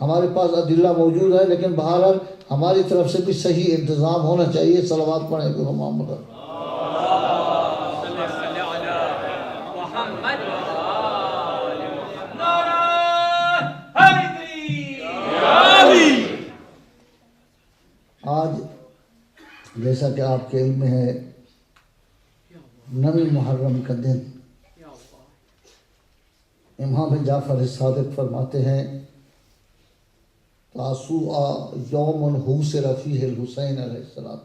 ہمارے پاس ادلہ موجود ہے. لیکن بہرحال ہماری طرف سے بھی صحیح انتظام ہونا چاہیے. صلوات پڑھیں کہ محمد آج جیسا کہ آپ کے علم میں ہے 9 محرم کا دن، امام جعفر صادق فرماتے ہیں تاسوعا یوم حوصر فیہ الحسین علیہ السلام.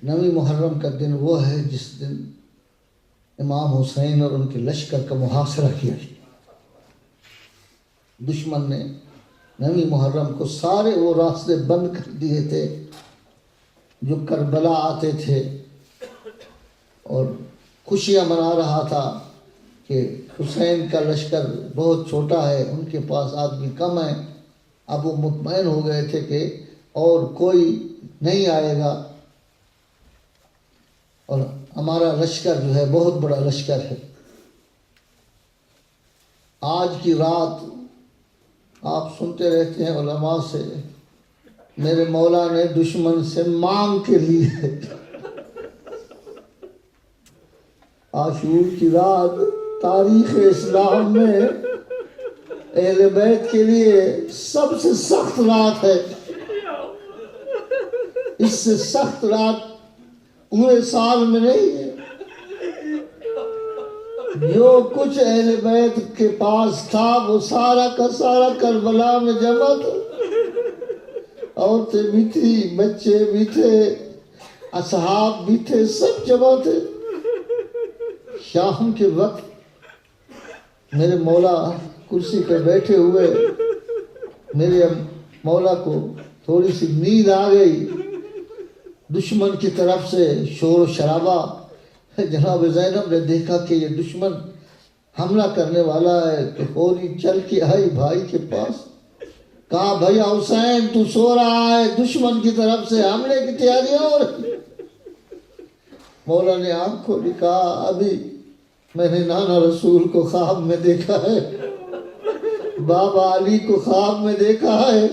9 محرم کا دن وہ ہے جس دن امام حسین اور ان کے لشکر کا محاصرہ کیا گیا. دشمن نے 9 محرم کو سارے وہ راستے بند کر دیے تھے جو کربلا آتے تھے، اور خوشیاں منا رہا تھا کہ حسین کا لشکر بہت چھوٹا ہے، ان کے پاس آدمی کم ہیں. اب وہ مطمئن ہو گئے تھے کہ اور کوئی نہیں آئے گا، اور ہمارا لشکر جو ہے بہت بڑا لشکر ہے. آج کی رات آپ سنتے رہتے ہیں علماء سے، میرے مولا نے دشمن سے مانگ کے لی ہے. عاشور کی رات تاریخ اسلام میں اہل بیت کے لیے سب سے سخت رات ہے. اس سے سخت رات پورے سال میں نہیں ہے. جو کچھ اہل بیت کے پاس تھا وہ سارا کا سارا کربلا میں جمع تھا. عورتیں بھی تھی، بچے بھی تھے، اصحاب بھی تھے، سب جمع تھے. شام کے وقت میرے مولا کرسی پہ بیٹھے ہوئے، میرے مولا کو تھوڑی سی نیند آ گئی. دشمن کی طرف سے شور و شرابہ. جناب زینب نے دیکھا کہ یہ دشمن حملہ کرنے والا ہے، تو فوری چل کے آئی بھائی کے پاس. کہا بھیا حسین تو سو رہا ہے، دشمن کی طرف سے حملے کی تیاریاں ہو رہی. مولا نے آنکھ کھولی، کہا ابھی میں نے نانا رسول کو خواب میں دیکھا ہے، بابا علی کو خواب میں دیکھا ہے،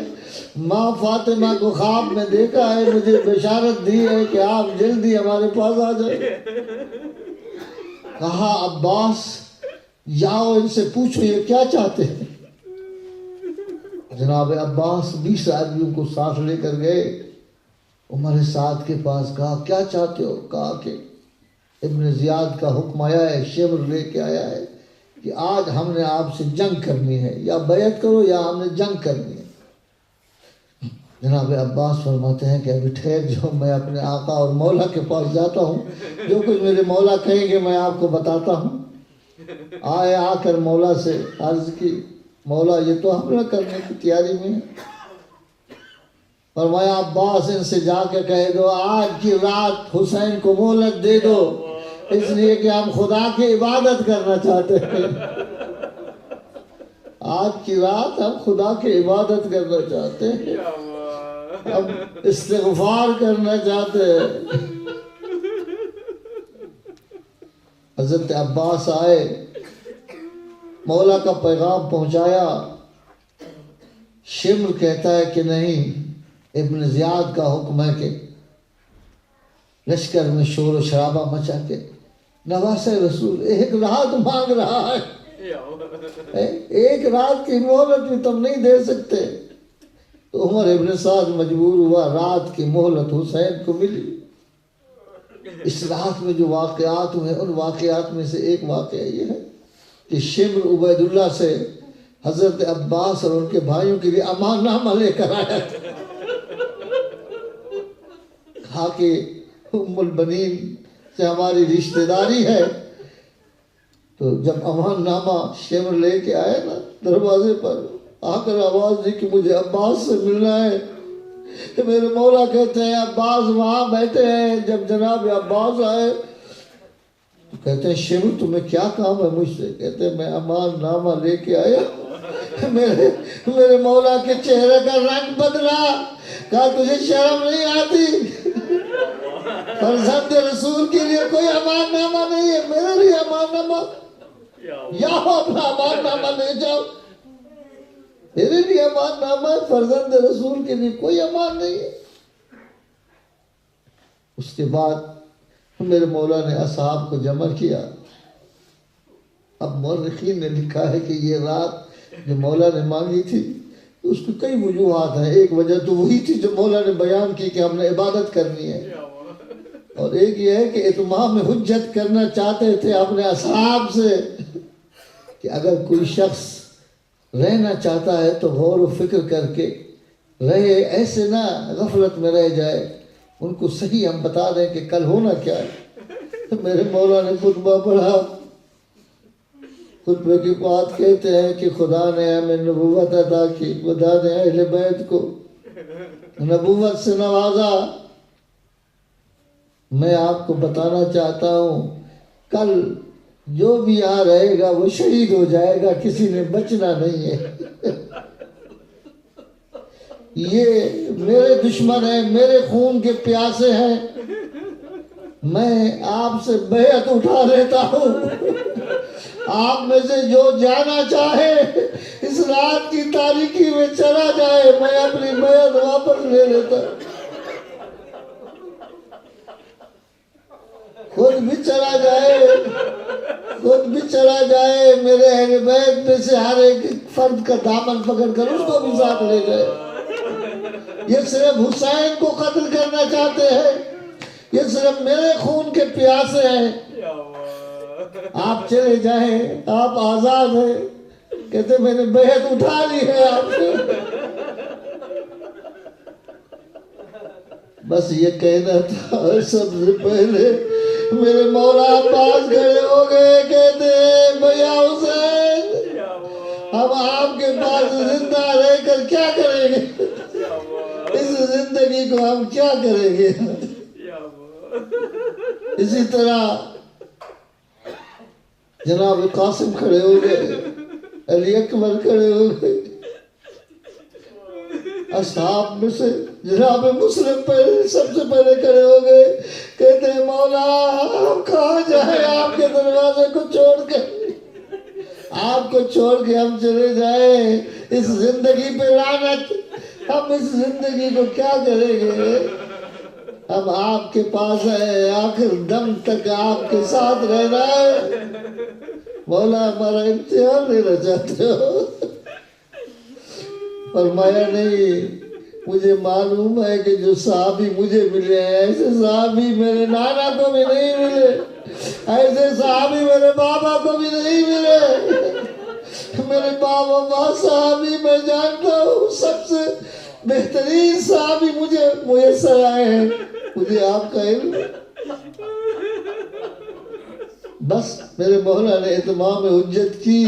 ماں فاطمہ کو خواب میں دیکھا ہے. مجھے بشارت دی ہے کہ آپ جلدی ہمارے پاس آ جائیں. کہا عباس جاؤ ان سے پوچھو یہ کیا چاہتے ہیں. جناب عباس 20 آدمیوں کو ساتھ لے کر گئے. عمر سعد کے پاس کہا کیا چاہتے ہو؟ کہا کہ ابن زیاد کا حکم آیا ہے، شمر لے کے آیا ہے کہ آج ہم نے آپ سے جنگ کرنی ہے، یا بیعت کرو یا ہم نے جنگ کرنی ہے. جناب عباس فرماتے ہیں کہ ابھی ٹھہر جاؤ، میں اپنے آقا اور مولا کے پاس جاتا ہوں، جو کچھ میرے مولا کہیں گے میں آپ کو بتاتا ہوں. آئے، آ کر مولا سے عرض کی، مولا یہ تو حملہ کرنے کی تیاری میں ہے. فرمایا عباس ان سے جا کے کہہ دو آج کی رات حسین کو مہلت دے دو، اس لیے کہ ہم خدا کی عبادت کرنا چاہتے ہیں. آج کی رات ہم خدا کی عبادت کرنا چاہتے ہیں، ہم استغفار کرنا چاہتے ہیں. حضرت عباس آئے، مولا کا پیغام پہنچایا. شمر کہتا ہے کہ نہیں، ابن زیاد کا حکم ہے کہ لشکر میں شور و شرابہ مچا کے نواز رسول ایک رات مانگ رہا ہے، ایک رات کی مہلت بھی تم نہیں دے سکتے. تو عمر ابن سعد مجبور ہوا، رات کی مہلت حسین کو ملی. اس رات میں جو واقعات ہوئے ان واقعات میں سے ایک واقعہ یہ ہے کہ شمر عبید اللہ سے حضرت عباس اور ان کے بھائیوں کے لیے امان نامہ لے کر آیا تھا. کہا کہ ام البنین سے ہماری رشتہ داری ہے. تو جب امان نامہ شمر لے کے آئے نا، دروازے پر آ کر آواز دی کہ مجھے عباس سے ملنا ہے. تو میرے مولا کہتے ہیں عباس وہاں بیٹھے ہیں. جب جناب عباس آئے تو کہتے ہیں شمر تمہیں کیا کام ہے مجھ سے؟ کہتے ہیں میں امان نامہ لے کے آیا. میرے مولا کے چہرے کا رنگ بدلا. کہا تجھے شرم نہیں آتی؟ فرزند رسول کے لیے کوئی امان نامہ نہیں ہے، میرے لیے امان نامہ، یا اپنا امان نامہ لے جاؤ. میرے لیے امان نامہ ہے، فرزند رسول کے لیے کوئی امان نہیں ہے. اس کے بعد میرے مولا نے اصحاب کو جمع کیا. اب مورخین نے لکھا ہے کہ یہ رات جو مولا نے مانگی تھی اس کی کئی وجوہات ہیں. ایک وجہ تو وہی تھی جو مولا نے بیان کی کہ ہم نے عبادت کرنی ہے، اور ایک یہ ہے کہ اتمام حجت کرنا چاہتے تھے اپنے اصحاب سے کہ اگر کوئی شخص رہنا چاہتا ہے تو غور و فکر کر کے رہے، ایسے نہ غفلت میں رہ جائے. ان کو صحیح ہم بتا دیں کہ کل ہونا کیا ہے. میرے مولا نے خطبہ پڑھا. خطبے کی بات کہتے ہیں کہ خدا نے ہمیں نبوت عطا کی، خدا نے اہل بیت کو نبوت سے نوازا. میں آپ کو بتانا چاہتا ہوں کل جو بھی یہاں رہے گا وہ شہید ہو جائے گا، کسی نے بچنا نہیں ہے. یہ میرے دشمن ہیں، میرے خون کے پیاسے ہیں. میں آپ سے بیعت اٹھا لیتا ہوں، آپ میں سے جو جانا چاہے اس رات کی تاریکی میں چلا جائے، میں اپنی بیعت واپس لے لیتا ہوں. خود بھی چلا جائے، خود بھی چلا جائے، میرے اہل بیت میں سے ہر ایک فرد کا دامن پکڑ کر اس کو بھی ساتھ لے جائے. یہ صرف حسین کو قتل کرنا چاہتے ہیں، یہ صرف میرے خون کے پیاسے ہیں. آپ چلے جائیں، آپ آزاد ہیں. کہتے میں نے بیعت اٹھا لی ہے آپ سے. بس یہ کہنا تھا. سب سے پہلے میرے مولا عباس کھڑے ہو گئے، کہتے ہیں بھیا حسین ہم آپ کے پاس زندہ رہ کر کیا کریں گے؟ اس زندگی کو ہم کیا کریں گے؟ اسی طرح جناب قاسم کھڑے ہو گئے، علی اکبر کھڑے ہو گئے. اصحاب میں سے جناب مسلم پہلے سب سے پہلے کھڑے ہو گئے. کہتے ہیں مولا ہم کہاں جائیں آپ کے دروازے کو چھوڑ کے، آپ کو چھوڑ کے ہم چلے جائیں. اس زندگی پہ لعنت، ہم اس زندگی کو کیا کریں گے؟ ہم آپ کے پاس ہے، آخر دم تک آپ کے ساتھ رہنا ہے. مولا ہمارا امتحان لینا چاہتے ہو؟ فرمایا نہیں، مجھے معلوم ہے کہ جو صحابی مجھے ملے ہیں ایسے صحابی میرے نانا کو بھی نہیں ملے، ایسے صحابی میرے بابا کو بھی نہیں ملے۔ میرے بابا ماں صحابی میں جانتا ہوں سب سے بہترین صحابی مجھے میسر آئے ہیں، مجھے آپ کا علم۔ بس میرے مولا نے اتمام حجت کی۔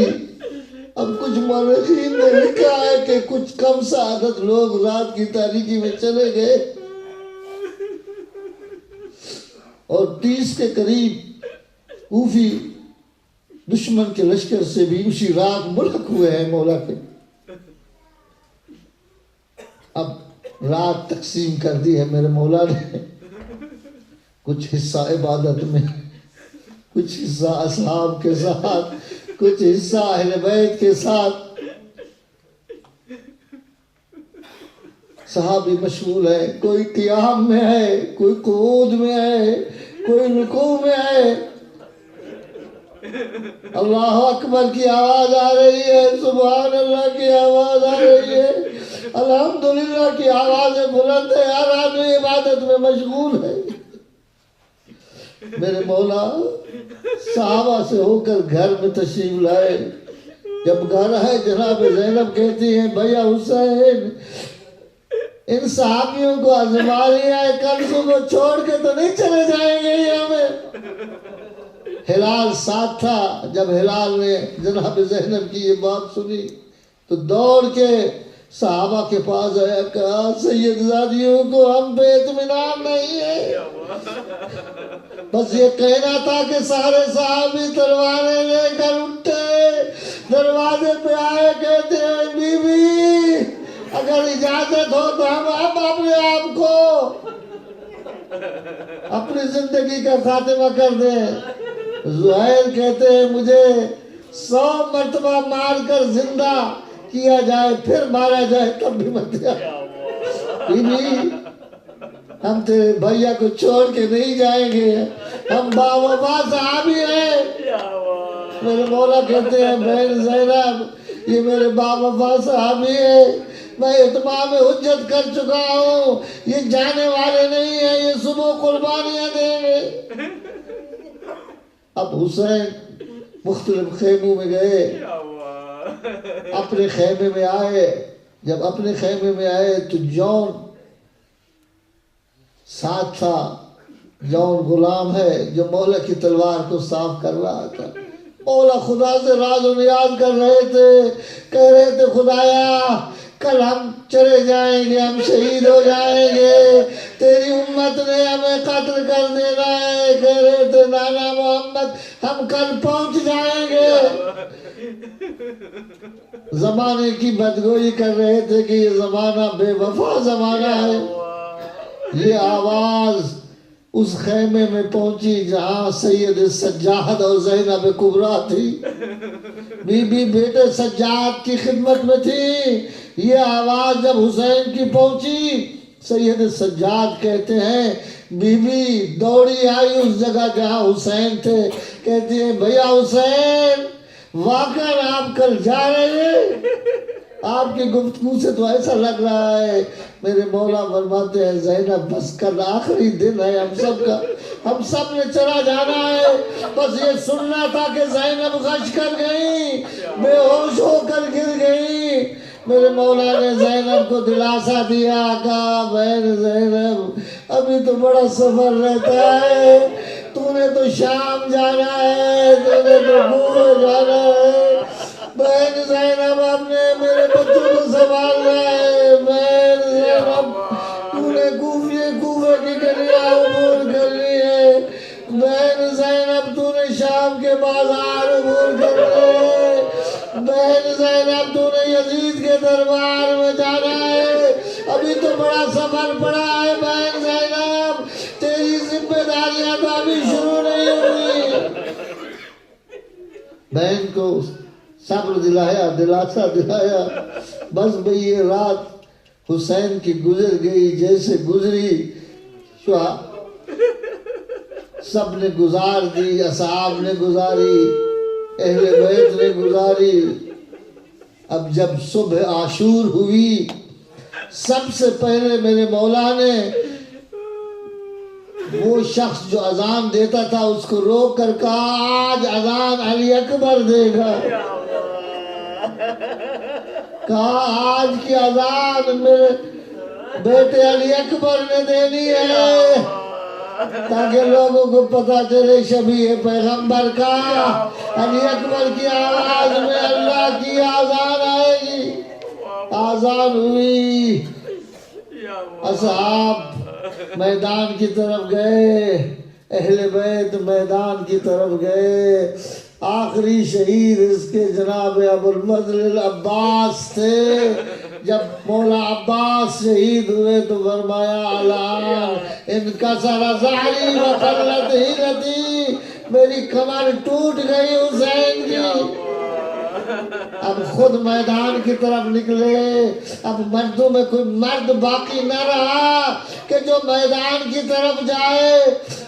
اب کچھ مورخین نے لکھا ہے کہ کچھ کم سعادت لوگ رات کی تاریکی میں چلے گئے اور 30 کے قریب کوفی دشمن کے لشکر سے بھی اسی رات ملک ہوئے ہیں مولا کے۔ اب رات تقسیم کر دی ہے میرے مولا نے، کچھ حصہ عبادت میں، کچھ حصہ اصحاب کے ساتھ، کچھ حصہ اہل بیت کے ساتھ۔ صحابی مشغول ہے، کوئی قیام میں ہے، کوئی قعود میں ہے، کوئی رکوع میں ہے۔ اللہ اکبر کی آواز آ رہی ہے، سبحان اللہ کی آواز آ رہی ہے، الحمدللہ کی آوازیں بلند ہے، ہر آدمی عبادت میں مشغول ہے۔ میرے مولا صحابہ سے ہو کر گھر میں تشریف لائے۔ جب گھر آئے جناب زینب کہتی ہیں بھیا حسین ان صحابیوں کو آزما لیا ہے، کل صبح چھوڑ کے تو نہیں چلے جائیں گے یہ ہمیں۔ ہلال ساتھ تھا، جب ہلال نے جناب زینب کی یہ بات سنی تو دوڑ کے صحابہ کے پاس آیا، کہا سید زادیوں کو ہم پہ اطمینان نہیں ہے، بس یہ کہنا تھا کہ سارے صحابی تلواریں لے کر اٹھے، دروازے پہ آئے، کہتے ہیں بی بی اگر اجازت ہو تو ہم اپنے آپ کو اپنی زندگی کا خاتمہ کر دیں۔ زہیر کہتے ہیں مجھے 100 مرتبہ مار کر زندہ کیا جائے پھر مارا جائے تب بھی مت جائے، بی بی ہم تیرے بھیا کو چھوڑ کے نہیں جائیں گے، ہم باوفا صحابی ہیں۔ میرے مولا کہتے ہیں بہن زینب یہ میرے باوفا صحابی ہیں، میں اتمام حجت کر چکا ہوں، یہ جانے والے نہیں ہیں، یہ صبح قربانیاں دیں گے۔ اب حسین مختلف خیموں میں گئے، اپنے خیمے میں آئے، جب اپنے خیمے میں آئے تو جون ساتھ تھا، جون غلام ہے جو مولا کی تلوار کو صاف کر رہا تھا۔ مولا خدا سے راز و نیاز کر رہے تھے، کہہ رہے تھے خدایا کل ہم چلے جائیں گے، ہم شہید ہو جائیں گے، تیری امت نے ہمیں قتل کر دینا ہے۔ کہہ رہے تھے نانا محمد ہم کل پہنچ جائیں گے۔ زمانے کی بدگوئی کر رہے تھے کہ یہ زمانہ بے وفا زمانہ ہے۔ یہ آواز اس خیمے میں پہنچی جہاں سید سجاد اور زینب کبریٰ تھی، بی بی بیٹے سجاد کی خدمت میں تھی۔ یہ آواز جب حسین کی پہنچی، سید سجاد کہتے ہیں بی بی دوڑی آئی اس جگہ جہاں حسین تھے، کہتی ہیں بھیا حسین واقعا آپ کل جا رہے ہیں، آپ کی گفتگو سے تو ایسا لگ رہا ہے۔ میرے مولا فرماتے ہیں زینب بس کل آخری دن ہے ہم سب کا، ہم سب نے چلا جانا ہے، بس یہ سننا تھا کہ زینب غش کر گئی، بے ہوش ہو کر گر گئی۔ میرے مولا نے زینب کو دلاسا دیا، کہا بہن زینب ابھی تو بڑا سفر رہتا ہے، تو نے تو شام جانا ہے، تو نے تو کوفہ جانا ہے، بہن زینب اپنے میرے بچوں کو سنبھالنا ہے، بہن زینب تو نے کوفے کی گلیاں عبور کرنی ہے، بہن زینب تو نے شام کے بازار عبور کرنے ہے، بہن زینب تو نے یزید کے دربار میں جانا ہے، ابھی تو بڑا سفر پڑا ہے، بہن زینب تیری ذمہ داریاں تو ابھی شروع نہیں ہوئی۔ بہن کو صبر دلایا، دلاسا دلایا، بس بھئی یہ رات حسین کی گزر گئی جیسے گزری، سب نے گزار دی، اصحاب نے گزاری، اہل بیت نے گزاری، اب جب صبح عاشور ہوئی سب سے پہلے میرے مولا نے وہ شخص جو اذان دیتا تھا اس کو روک کر کہا آج اذان علی اکبر دے گا. کہا آج کی اذان میرے بیٹے علی اکبر نے دینی ہے تاکہ لوگوں کو پتا چلے شبیہ پیغمبر کا علی اکبر کی آواز میں اللہ کی اذان آئے گی. اذان ہوئی اصحاب میدان کی طرف گئے, اہل بیت میدان کی طرف گئے. آخری شہید اس کے جناب ابو الفضل العباس تھے. جب مولا عباس شہید ہوئے تو فرمایا الان انکسر ظہری وقلت ہیلتی, میری کمر ٹوٹ گئی حسین کی. اب خود میدان کی طرف نکلے. اب مردوں میں کوئی مرد باقی نہ رہا کہ جو میدان کی طرف جائے.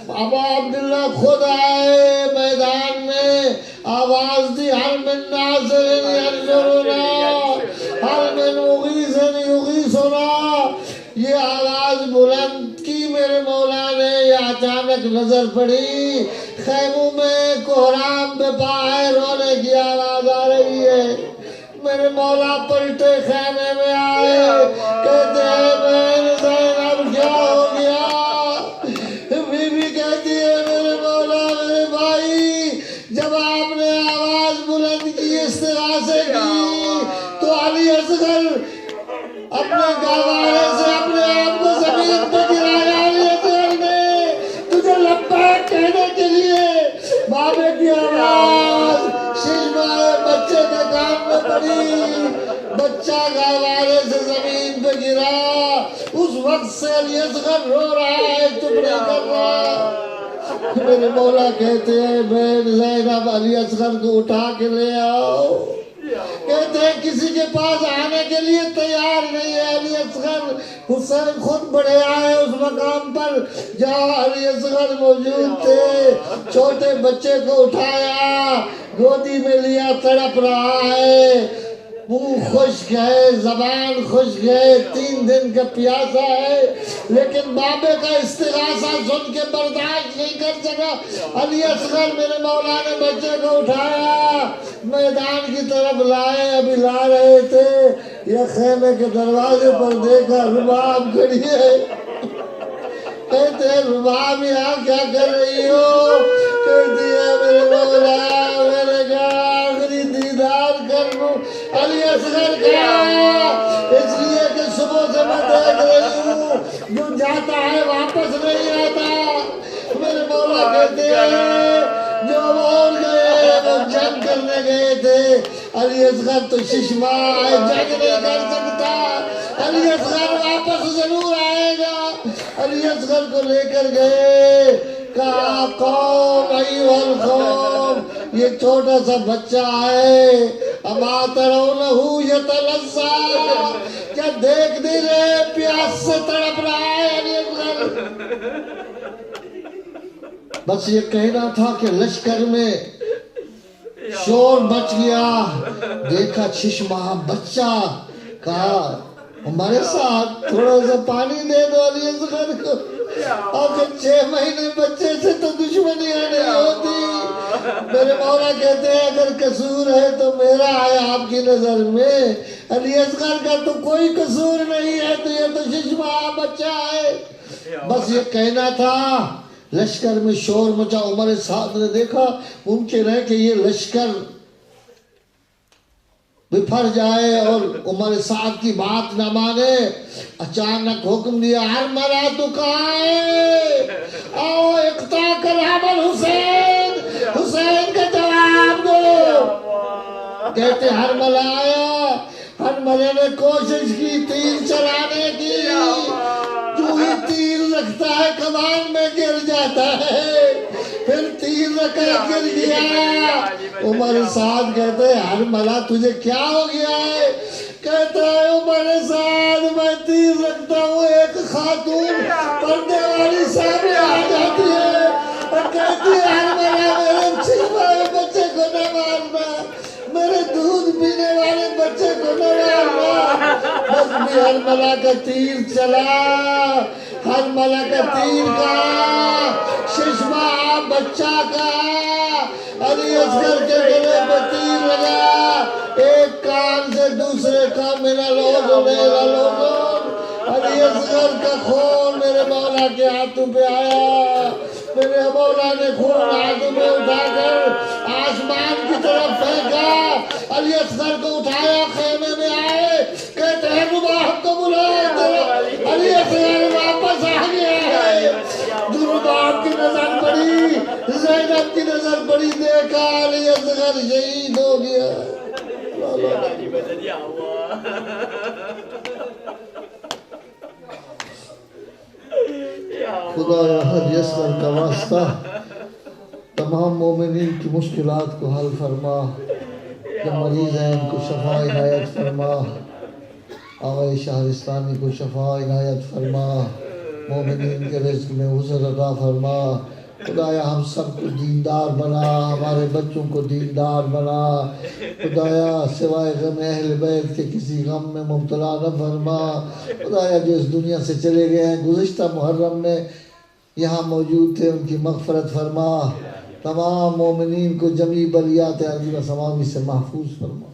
ابا عبداللہ خود آئے میدان میں, آواز دی حل من ناصر ینصرنا حل من مغیث یغیثنا. یہ آواز بلند کی میرے مولا نے. یہ اچانک نظر پڑی خیموں میں کوہرام بے پا ہے, رونے کی آواز آ رہی ہے. میرے مولا پلٹے خیمے میں آئے, کہتے ہیں بہن زینب کیا ہو گیا. بی بی کہتی ہے میرے مولا میرے بھائی جب آپ نے آواز بلند کی استغاثے کی تو علی اصغر اپنے گوارے سے اپنے آپ کو زمین پہ گرایا. علی اصغر نے تجھے لبیک کہنے کے لیے بابے کی آواز ششمائے بچے کے کان میں پڑی. بچہ گوارے سے زمین پہ گرا. اس وقت سے علی اصغر رو رہا ہے, چپ نہیں کر رہا. میرے مولا کہتے ہیں بہن زینب علی اصغر کو اٹھا کے لے آؤ. کہتے ہیں کسی کے پاس آنے کے لیے تیار نہیں ہے. علی اصغر حسین خود بڑھے آئے اس مقام پر جہاں علی اصغر موجود تھے. چھوٹے بچے کو اٹھایا, گودی میں لیا, تڑپ رہا ہے, منہ خشک ہے, زبان خشک ہے, 3 دن کا پیاسا ہے, لیکن بابے کا استغاثہ سن کے برداشت نہیں کر سکا. علی اصغر میرے مولا نے بچے کو اٹھایا میدان کی طرف لائے. ابھی لا رہے تھے یہ خیمے کے دروازے پر دیکھا رباب کھڑی ہے. کہتے ہیں رباب یہاں کیا کر رہی ہو. کہتی ہے میرے مولا میرے کا آخری دیدار کر لوں. علی اصغر کا اس لیے کہ صبح سے میں دیکھ رہی ہوں جو جاتا ہے واپس نہیں آتا. میرے مولا کہتے ہیں جو اور گئے وہ جنگ کرنے گئے تھے. علی اصغر تو ششما ہے, جنگ نہیں کر سکتا. علی اصغر واپس ضرور آئے گا. علی اصغر کو لے کر گئے, کہا قوم ایوہ القوم یہ چھوٹا سا بچہ ہے, اما ترونہو یتلذّا, کیا دیکھ نہیں رہے پیاس سے تڑپ رہا ہے علی اصغر. بس یہ کہنا تھا کہ لشکر میں شور مچ گیا. دیکھا چشمہ بچہ, کہا ہمارے ساتھ تھوڑا سا پانی دے دو علی اصغر کو. آخر 6 مہینے بچے سے تو دشمنیاں نہیں ہوتی. میرے مولا کہتے ہیں اگر قصور ہے تو میرا ہے آپ کی نظر میں. علی اصغر کا تو کوئی قصور نہیں ہے, تو یہ تو ششمہ بچہ ہے. بس یہ کہنا تھا. لشکر میں شور مچا. عمر سعد نے دیکھا ممکن ہے کہ یہ لشکر بپھر جائے اور عمر سعد کی بات نہ مانے. اچانک حکم دیا حرملہ تو کہاں ہے, آؤ اقطاع کر حمل حسین, حسین کا جواب دو. کہتے حرملہ آیا. حرملہ نے کوشش کی تیر چلانے کی, جو ہی تیر رکھتا ہے کمان میں گر جاتا ہے. پھر تیر رکھا گر گیا. عمر سعد کہتے ہیں حرملہ تجھے کیا ہو گیا ہے. کہتا ہے عمر سعد میں تیر رکھتا ہوں, ایک خاتون پردے والی سامنے آ جاتی ہے اور کہتی ہے حرملہ میرے چھپائے بچے کو نہ مارنا, میرے دودھ پینے والے بچے کو نوازنا، بس بھی ہر ملا کا تیر چلا، ہر ملا کا تیر کا ششمہ بچہ کا، علی اصغر کے گلے پہ تیر لگا، ایک کان سے دوسرے کان میرا لوگوں، علی اصغر کا خون میرے مولا کے ہاتھوں پہ آیا، میرے مولا نے خون ہاتھوں میں اٹھا کر آسمان کی طرف پھینکا، علی اصغر کو اٹھایا، خیمے میں آئے، کہتے ہیں رباح کو بلاؤ، علی اصغر واپس آ گیا ہے، رباح کی نظر پڑی، زینب کی نظر پڑی، دیکھا علی اصغر شہید ہو گیا۔ خدایا علی اصغر کا واسطہ تمام مومنین کی مشکلات کو حل فرما، جو مریض ہیں ان کو شفا عنایت فرما، آغا شہرستانی کو شفا عنایت فرما، مومنین کے رزق میں وسعت عطا فرما، خدایا ہم سب کو دیندار بنا، ہمارے بچوں کو دیندار بنا، خدایا سوائے غم اہل بیت کے کسی غم میں مبتلا نہ فرما، خدایا جو اس دنیا سے چلے گئے ہیں گزشتہ محرم میں یہاں موجود تھے ان کی مغفرت فرما، تمام مومنین کو جمیع بلیات ارضی و سماوی سے محفوظ فرما۔